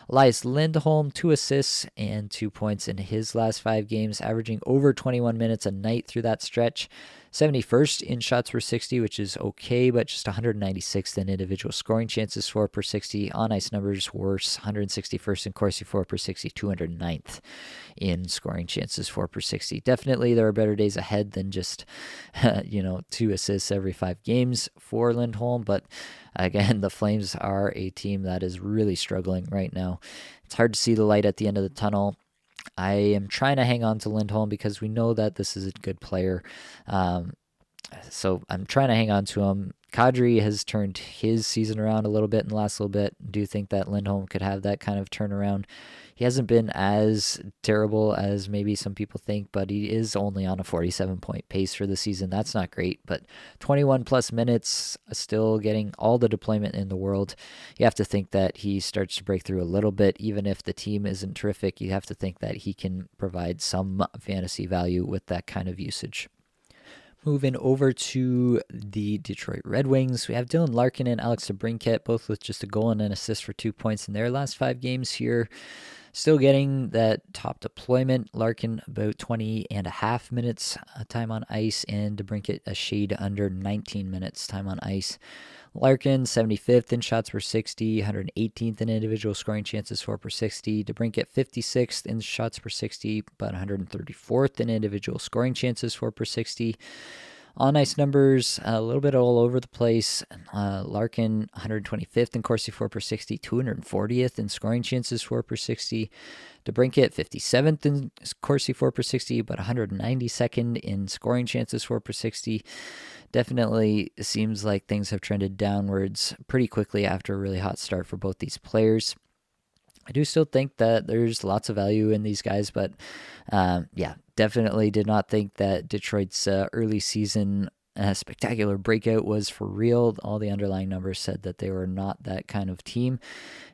Elias Lindholm, 2 assists and 2 points in his last 5 games, averaging over 21 minutes a night through that stretch. 71st in shots per 60, which is okay, but just 196th in individual scoring chances for per 60. On ice numbers worse, 161st in Corsi for per 60, 209th in scoring chances for per 60. Definitely there are better days ahead than just 2 assists every 5 games for Lindholm, but again, the Flames are a team that is really struggling right now. It's hard to see the light at the end of the tunnel. I am trying to hang on to Lindholm because we know that this is a good player. So I'm trying to hang on to him. Kadri has turned his season around a little bit in the last little bit. Do you think that Lindholm could have that kind of turnaround? He hasn't been as terrible as maybe some people think, but he is only on a 47-point pace for the season. That's not great, but 21 plus minutes, still getting all the deployment in the world. You have to think that he starts to break through a little bit. Even if the team isn't terrific, you have to think that he can provide some fantasy value with that kind of usage. Moving over to the Detroit Red Wings, we have Dylan Larkin and Alex DeBrincat, both with just a goal and an assist for 2 points in their last 5 games here. Still getting that top deployment. Larkin about 20 and a half minutes time on ice, and DeBrincat a shade under 19 minutes time on ice. Larkin, 75th in shots per 60, 118th in individual scoring chances for per 60. DeBrincat, 56th in shots per 60, but 134th in individual scoring chances for per 60. On ice numbers, a little bit all over the place. Larkin, 125th in Corsi for per 60, 240th in scoring chances for per 60. DeBrincat, 57th in Corsi for per 60, but 192nd in scoring chances for per 60. Definitely seems like things have trended downwards pretty quickly after a really hot start for both these players. I do still think that there's lots of value in these guys, but definitely did not think that Detroit's early season spectacular breakout was for real. All the underlying numbers said that they were not that kind of team.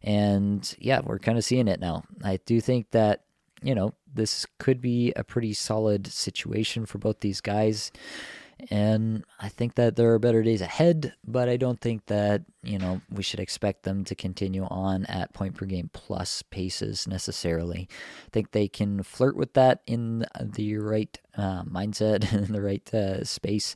And yeah, we're kind of seeing it now. I do think that, this could be a pretty solid situation for both these guys. And I think that there are better days ahead, but I don't think that, we should expect them to continue on at point per game plus paces necessarily. I think they can flirt with that in the right mindset and the right space.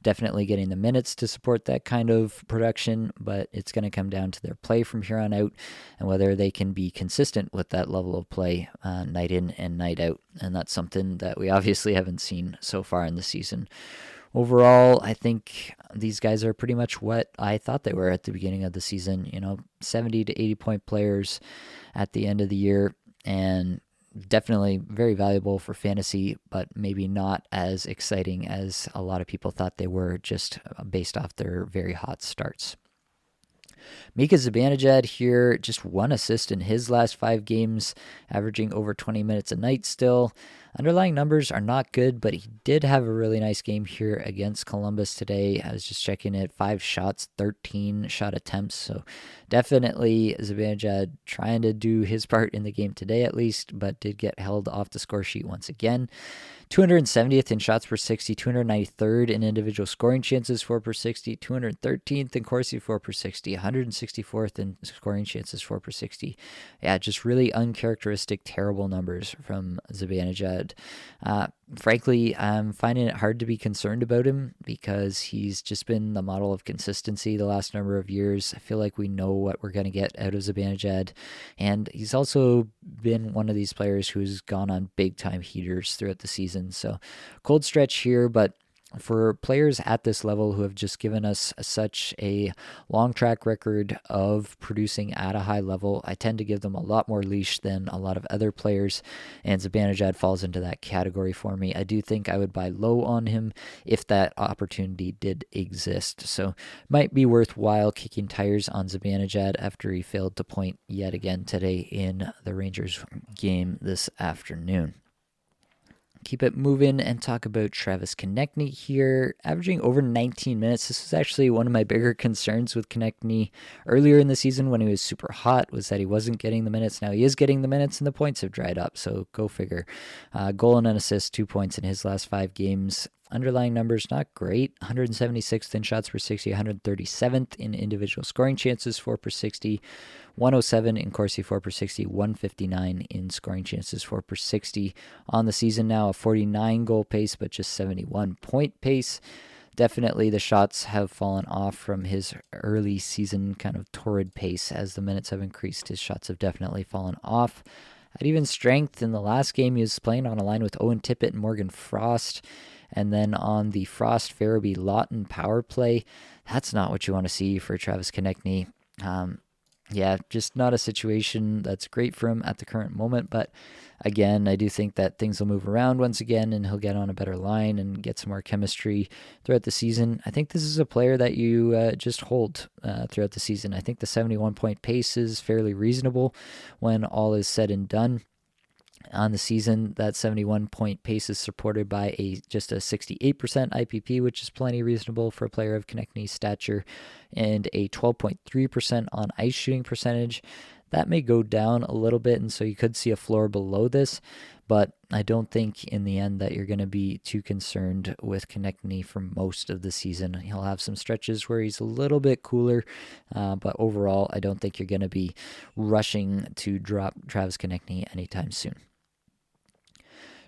Definitely getting the minutes to support that kind of production, but it's going to come down to their play from here on out and whether they can be consistent with that level of play night in and night out. And that's something that we obviously haven't seen so far in the season. Overall, I think these guys are pretty much what I thought they were at the beginning of the season. 70 to 80 point players at the end of the year, and definitely very valuable for fantasy, but maybe not as exciting as a lot of people thought they were just based off their very hot starts. Mika Zibanejad here, just 1 assist in his last 5 games, averaging over 20 minutes a night still. Underlying numbers are not good, but he did have a really nice game here against Columbus today. I was just checking it, 5 shots, 13 shot attempts. So definitely Zibanejad trying to do his part in the game today at least, but did get held off the score sheet once again. 270th in shots per 60, 293rd in individual scoring chances 4 per 60, 213th in Corsi 4 per 60, 164th in scoring chances 4 per 60. Yeah, just really uncharacteristic, terrible numbers from Zibanejad. Frankly, I'm finding it hard to be concerned about him because he's just been the model of consistency the last number of years. I feel like we know what we're going to get out of Zibanejad, and he's also been one of these players who's gone on big-time heaters throughout the season. So cold stretch here, but for players at this level who have just given us such a long track record of producing at a high level, I tend to give them a lot more leash than a lot of other players, and Zibanejad falls into that category for me. I do think I would buy low on him if that opportunity did exist, so might be worthwhile kicking tires on Zibanejad after he failed to point yet again today in the Rangers game this afternoon. Keep it moving and talk about Travis Konechny here, averaging over 19 minutes. This was actually one of my bigger concerns with Konechny earlier in the season when he was super hot, was that he wasn't getting the minutes. Now he is getting the minutes and the points have dried up, so go figure. Goal and an assist, 2 points in his last 5 games. Underlying numbers, not great. 176th in shots per 60, 137th in individual scoring chances, 4 per 60, 107 in Corsi, 4 per 60, 159 in scoring chances, 4 per 60 on the season now. A 49 goal pace, but just 71 point pace. Definitely the shots have fallen off from his early season kind of torrid pace. As the minutes have increased, his shots have definitely fallen off. At even strength, in the last game, he was playing on a line with Owen Tippett and Morgan Frost. And then on the Frost, Farabee, Lawton power play, that's not what you want to see for Travis Konechny. Yeah, just not a situation that's great for him at the current moment. But again, I do think that things will move around once again and he'll get on a better line and get some more chemistry throughout the season. I think this is a player that you just hold throughout the season. I think the 71-point pace is fairly reasonable when all is said and done. On the season, that 71-point pace is supported by just a 68% IPP, which is plenty reasonable for a player of Konechny's stature, and a 12.3% on ice shooting percentage. That may go down a little bit, and so you could see a floor below this, but I don't think in the end that you're going to be too concerned with Konechny for most of the season. He'll have some stretches where he's a little bit cooler, but overall, I don't think you're going to be rushing to drop Travis Konechny anytime soon.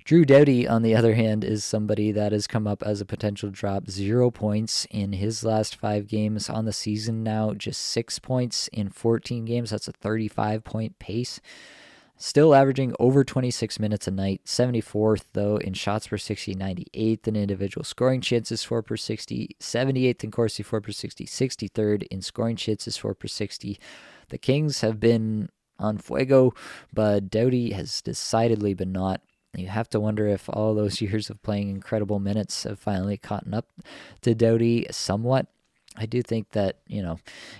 Drew Doughty, on the other hand, is somebody that has come up as a potential drop. 0 points in his last 5 games on the season now. Just 6 points in 14 games. That's a 35-point pace. Still averaging over 26 minutes a night. 74th, though, in shots per 60. 98th in individual scoring chances, 4 per 60. 78th in Corsi, 4 per 60. 63rd in scoring chances, 4 per 60. The Kings have been on fuego, but Doughty has decidedly been not. You have to wonder if all those years of playing incredible minutes have finally caught up to Doughty somewhat. I do think that,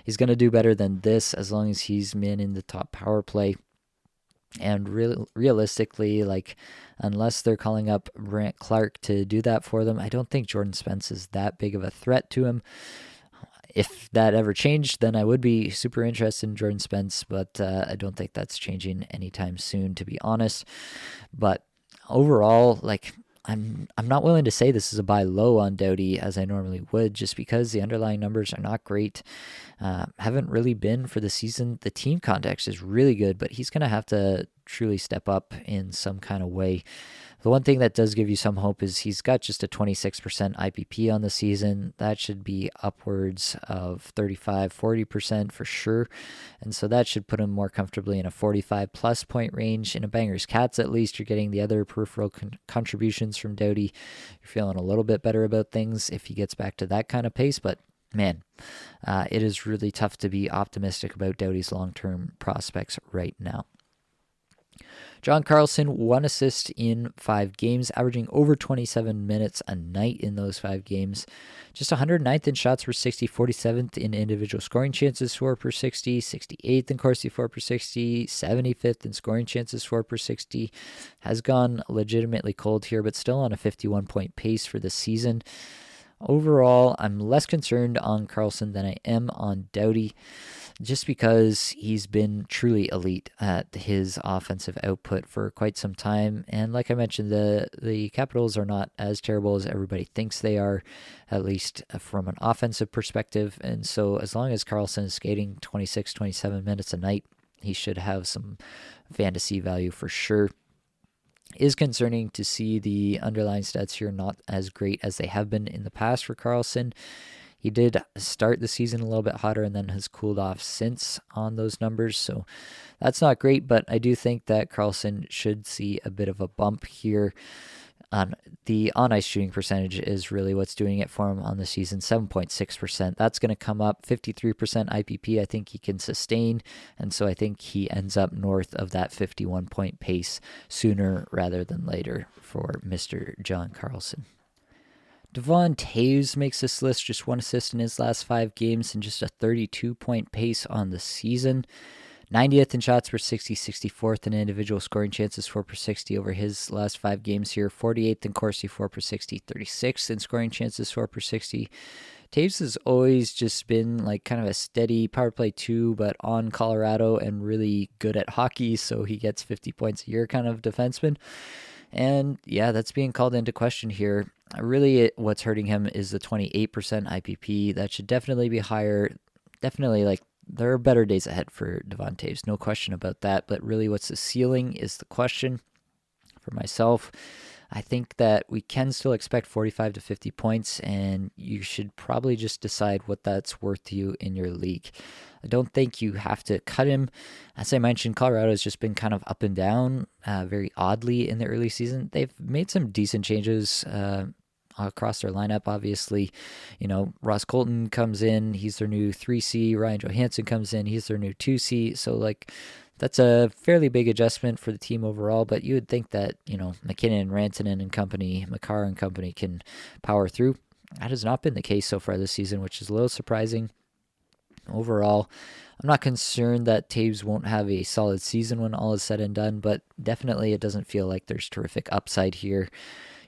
he's going to do better than this as long as he's been in the top power play. And realistically, unless they're calling up Brant Clark to do that for them, I don't think Jordan Spence is that big of a threat to him. If that ever changed, then I would be super interested in Jordan Spence, but I don't think that's changing anytime soon, to be honest. But overall, I'm not willing to say this is a buy low on Doughty as I normally would, just because the underlying numbers are not great. Haven't really been for the season. The team context is really good, but he's going to have to truly step up in some kind of way. The one thing that does give you some hope is he's got just a 26% IPP on the season. That should be upwards of 35-40% for sure. And so that should put him more comfortably in a 45 plus point range. In a Bangers Cats, at least, you're getting the other peripheral contributions from Doughty. You're feeling a little bit better about things if he gets back to that kind of pace. But man, it is really tough to be optimistic about Doughty's long-term prospects right now. John Carlson, 1 assist in 5 games, averaging over 27 minutes a night in those 5 games. Just 109th in shots per 60, 47th in individual scoring chances for per 60, 68th in Corsi for per 60, 75th in scoring chances for per 60. Has gone legitimately cold here, but still on a 51-point pace for the season. Overall, I'm less concerned on Carlson than I am on Doughty, just because he's been truly elite at his offensive output for quite some time. And like I mentioned, the Capitals are not as terrible as everybody thinks they are, at least from an offensive perspective. And so as long as Carlson is skating 26, 27 minutes a night, he should have some fantasy value for sure. Is concerning to see the underlying stats here not as great as they have been in the past for Carlson. He did start the season a little bit hotter and then has cooled off since on those numbers, so that's not great, but I do think that Carlson should see a bit of a bump here. The on-ice shooting percentage is really what's doing it for him on the season, 7.6%. That's going to come up. 53% IPP I think he can sustain, and so I think he ends up north of that 51-point pace sooner rather than later for Mr. John Carlson. Devon Toews makes this list, just 1 assist in his last 5 games and just a 32-point pace on the season. 90th in shots per 60, 64th in individual scoring chances for per 60 over his last 5 games here. 48th in Corsi for per 60, 36th in scoring chances for per 60. Toews has always just been like kind of a steady power play 2, but on Colorado and really good at hockey, so he gets 50 points a year kind of defenseman. And yeah, that's being called into question here. Really, what's hurting him is the 28% IPP. That should definitely be higher. Definitely, like, there are better days ahead for Devon Toews, no question about that. But really, what's the ceiling is the question. For myself, I think that we can still expect 45 to 50 points, and you should probably just decide what that's worth to you in your league. I don't think you have to cut him. As I mentioned, Colorado has just been kind of up and down very oddly in the early season. They've made some decent changes across their lineup, obviously. You know, Ross Colton comes in, he's their new 3C. Ryan Johansson comes in, he's their new 2C. So, like, that's a fairly big adjustment for the team overall, but you would think that, you know, McKinnon, Rantanen and company, Makar and company can power through. That has not been the case so far this season, which is a little surprising. Overall, I'm not concerned that Toews won't have a solid season when all is said and done, but definitely it doesn't feel like there's terrific upside here.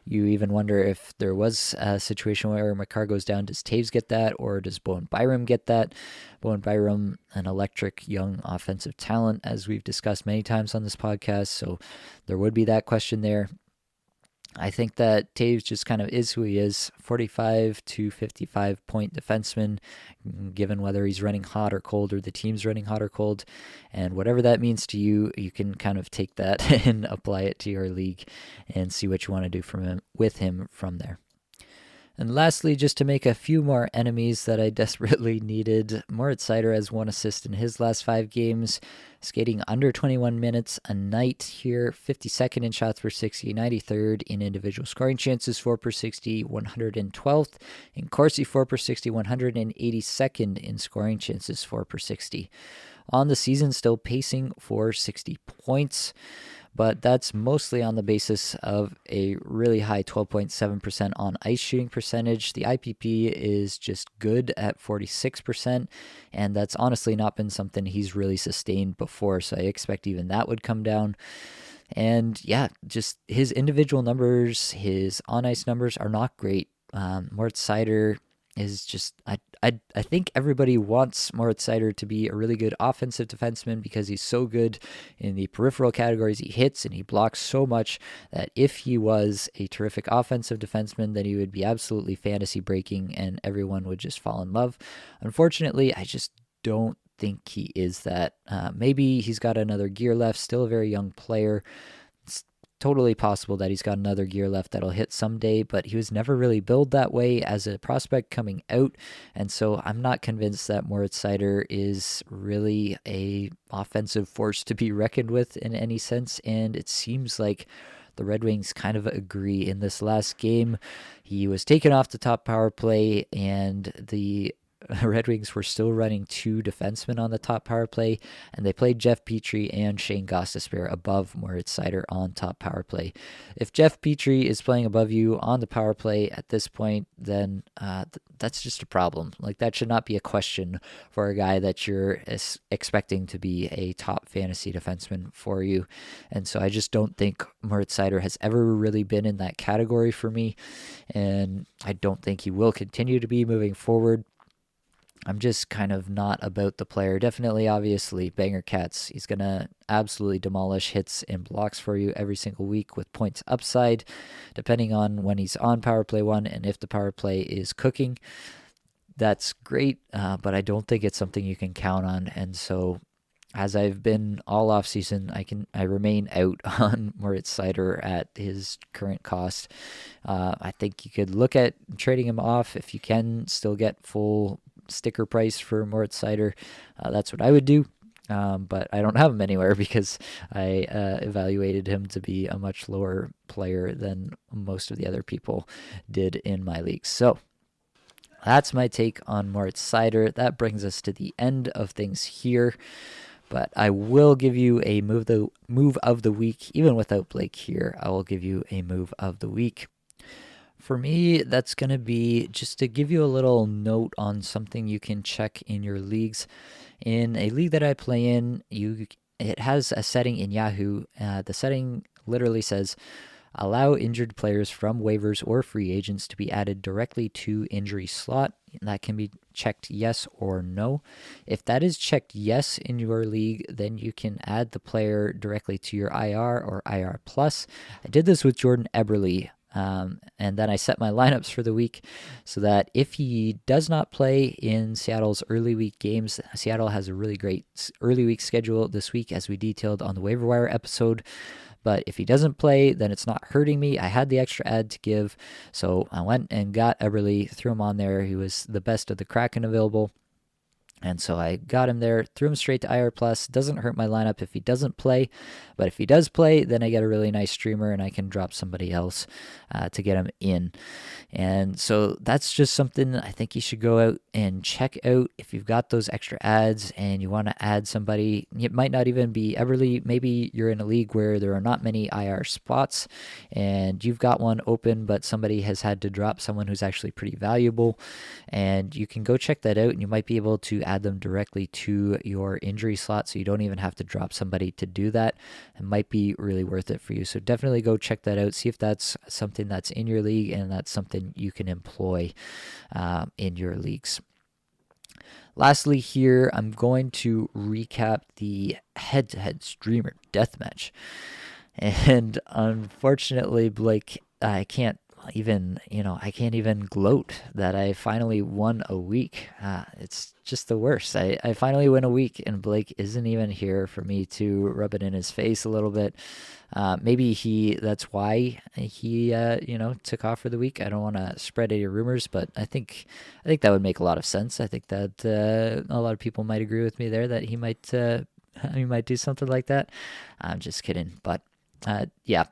You even wonder if there was a situation where Makar goes down, does Toews get that, or does Bowen Byram get that? Bowen Byram, an electric young offensive talent, as we've discussed many times on this podcast, so there would be that question there. I think that Toews just kind of is who he is, 45 to 55 point defenseman, given whether he's running hot or cold or the team's running hot or cold. And whatever that means to you, you can kind of take that and apply it to your league and see what you want to do with him from there. And lastly, just to make a few more enemies that I desperately needed, Moritz Seider has 1 assist in his last 5 games, skating under 21 minutes a night here, 52nd in shots per 60, 93rd in individual scoring chances for per 60, 112th in Corsi for per 60, 182nd in scoring chances for per 60. On the season, still pacing for 60 points. But that's mostly on the basis of a really high 12.7% on ice shooting percentage. The IPP is just good at 46%, and that's honestly not been something he's really sustained before, so I expect even that would come down. And yeah, just his individual numbers, his on-ice numbers are not great. Moritz Seider is just, I think everybody wants Moritz Seider to be a really good offensive defenseman because he's so good in the peripheral categories. He hits and he blocks so much that if he was a terrific offensive defenseman, then he would be absolutely fantasy breaking and everyone would just fall in love. Unfortunately, I just don't think he is that. Maybe he's got another gear left, still a very young player. It's totally possible that he's got another gear left that'll hit someday, but he was never really billed that way as a prospect coming out, and so I'm not convinced that Moritz Seider is really a offensive force to be reckoned with in any sense, and it seems like the Red Wings kind of agree. In this last game, he was taken off the top power play, and the Red Wings were still running 2 defensemen on the top power play, and they played Jeff Petrie and Shane Gostisbehere above Moritz Seider on top power play. If Jeff Petrie is playing above you on the power play at this point, then that's just a problem. Like, that should not be a question for a guy that you're expecting to be a top fantasy defenseman for you. And so I just don't think Moritz Seider has ever really been in that category for me, and I don't think he will continue to be moving forward. I'm just kind of not about the player. Definitely, obviously, banger cats. He's going to absolutely demolish hits and blocks for you every single week with points upside, depending on when he's on power play 1 and if the power play is cooking. That's great, but I don't think it's something you can count on. And so, as I've been all off season, I remain out on Moritz Seider at his current cost. I think you could look at trading him off if you can still get full sticker price for Moritz Seider. That's what I would do, but I don't have him anywhere because I evaluated him to be a much lower player than most of the other people did in my league. So that's my take on Moritz Seider. That brings us to the end of things here, but I will give you a move of the week. Even without Blake here, I will give you a move of the week. For me, that's going to be just to give you a little note on something you can check in your leagues. In a league that I play in, it has a setting in Yahoo. The setting literally says, allow injured players from waivers or free agents to be added directly to injury slot. That can be checked yes or no. If that is checked yes in your league, then you can add the player directly to your IR or IR plus. I did this with Jordan Eberle. And then I set my lineups for the week so that if he does not play in Seattle's early week games, Seattle has a really great early week schedule this week, as we detailed on the waiver wire episode. But if he doesn't play, then it's not hurting me. I had the extra ad to give, so I went and got Eberle, threw him on there. He was the best of the Kraken available. And so I got him there, threw him straight to IR+. Doesn't hurt my lineup if he doesn't play. But if he does play, then I get a really nice streamer and I can drop somebody else to get him in. And so that's just something I think you should go out and check out. If you've got those extra ads and you want to add somebody, it might not even be Eberle. Maybe you're in a league where there are not many IR spots and you've got one open, but somebody has had to drop someone who's actually pretty valuable. And you can go check that out and you might be able to add them directly to your injury slot, so you don't even have to drop somebody to do that. It might be really worth it for you. So definitely go check that out. See if that's something that's in your league and that's something you can employ in your leagues. Lastly here, I'm going to recap the head-to-head streamer deathmatch. And unfortunately, Blake, I can't even gloat that I finally won a week. It's just the worst. I finally win a week and Blake isn't even here for me to rub it in his face a little bit. Maybe that's why he took off for the week. I don't want to spread any rumors, but I think that would make a lot of sense. I think that a lot of people might agree with me there that he might do something like that. I'm just kidding, but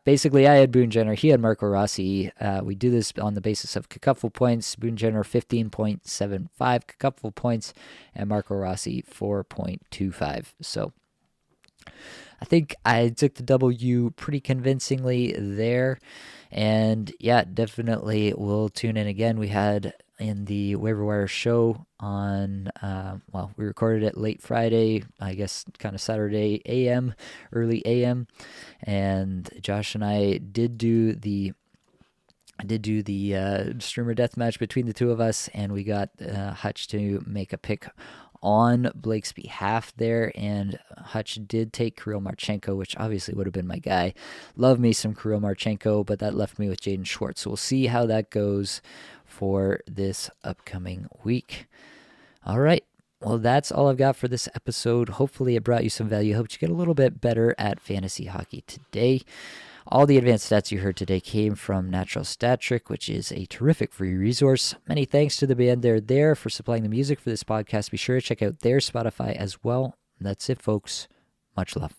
basically I had Boone Jenner, he had Marco Rossi. We do this on the basis of Cacupful points. Boone Jenner 15.75 Cacupful points and Marco Rossi 4.25. So I think I took the W pretty convincingly there. And yeah, definitely we'll tune in again. We had in the waiver wire show on, we recorded it late Friday, I guess kind of Saturday AM, early AM. And Josh and I did do the streamer deathmatch between the two of us, and we got Hutch to make a pick on Blake's behalf there, and Hutch did take Kirill Marchenko, which obviously would have been my guy. Love me some Kirill Marchenko, but that left me with Jaden Schwartz. So we'll see how that goes for this upcoming week. All right. Well, that's all I've got for this episode. Hopefully, it brought you some value. I hope you get a little bit better at fantasy hockey today. All the advanced stats you heard today came from Natural Stat Trick, which is a terrific free resource. Many thanks to the band They're There for supplying the music for this podcast. Be sure to check out their Spotify as well. That's it, folks. Much love.